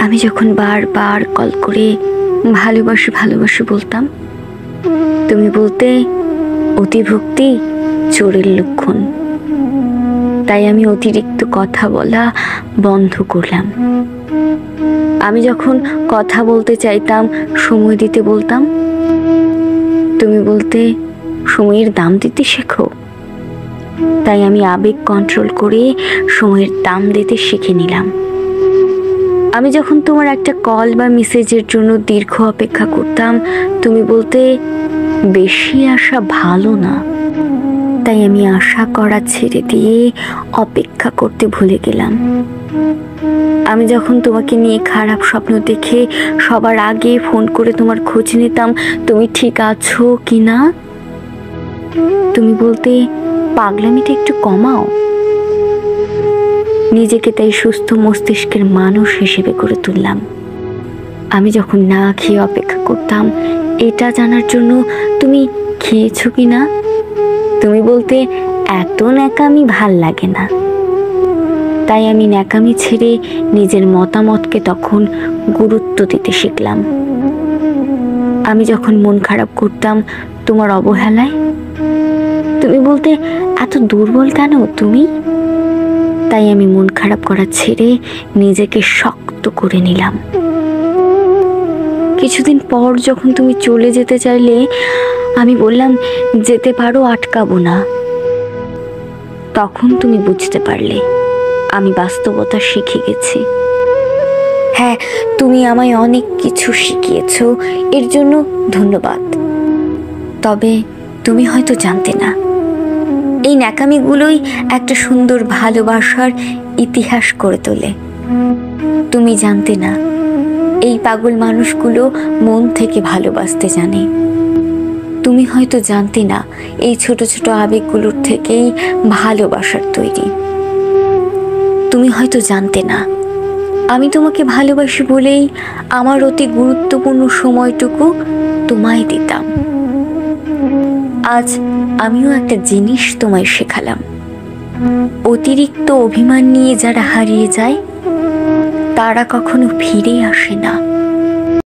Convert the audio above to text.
আমি যখন বারবার কল করে ভালোবাসি ভালোবাসি বলতাম, তুমি বলতে অতিভক্তি চোরের লক্ষণ। তাই আমি অতিরিক্ত কথা বলা বন্ধ করলাম। আমি যখন কথা বলতে চাইতাম, সময় দিতে বলতাম, তুমি বলতে সময়ের দাম দিতে শেখো। তাই আমি আবেগ কন্ট্রোল করে সময়ের দাম দিতে শিখে নিলাম। আমি যখন তোমার একটা কল বা মেসেজের জন্য দীর্ঘ অপেক্ষা করতাম, তুমি বলতে বেশি আশা ভালো না। তাই আমি আশা করা ছেড়ে দিয়ে অপেক্ষা করতে ভুলে গেলাম। আমি যখন তোমাকে নিয়ে খারাপ স্বপ্ন দেখে সবার আগে ফোন করে তোমার খোঁজ নিতাম, তুমি ঠিক আছো কি না। তুমি বলতে পাগলামিটা একটু কমাও। নিজেকে তাই সুস্থ মস্তিষ্কের মানুষ হিসেবে করে তুললাম। আমি যখন না খেয়ে অপেক্ষা করতাম এটা জানার জন্য তুমি খেয়েছো কি না, তুমি বলতে এত ন্যাকামি ভাল লাগে না। তাই আমি ন্যাকামি ছেড়ে নিজের মতামতকে তখন গুরুত্ব দিতে শিখলাম। আমি যখন মন খারাপ করতাম তোমার অবহেলায়, তুমি বলতে এত দুর্বল কেন তুমি। তাই আমি মন খারাপ করা ছেড়ে নিজেকে শক্ত করে নিলাম। কিছুদিন পর যখন তুমি চলে যেতে চাইলে, আমি বললাম যেতে পারো, আটকাবো না। তখন তুমি বুঝতে পারলে আমি বাস্তবতা শিখে গেছি। হ্যাঁ, তুমি আমায় অনেক কিছু শিখিয়েছো, এর জন্য ধন্যবাদ। তবে তুমি হয়তো জানতে না, এই ন্যাকামিগুলোই একটা সুন্দর ভালোবাসার ইতিহাস করে তোলে। তুমি জানতে না, এই পাগল মানুষগুলো মন থেকে ভালোবাসতে জানে। তুমি হয়তো জানতে না, এই ছোট ছোট আবেগগুলোর থেকেই ভালোবাসার তৈরি। তুমি হয়তো জানতে না, আমি তোমাকে ভালোবাসি বলেই আমার অতি গুরুত্বপূর্ণ সময়টুকু তোমায় দিতাম। আজ আমিও একটা জিনিস তোমায় শেখালাম, অতিরিক্ত অভিমান নিয়ে যারা হারিয়ে যায় তারা কখনো ফিরে আসে না।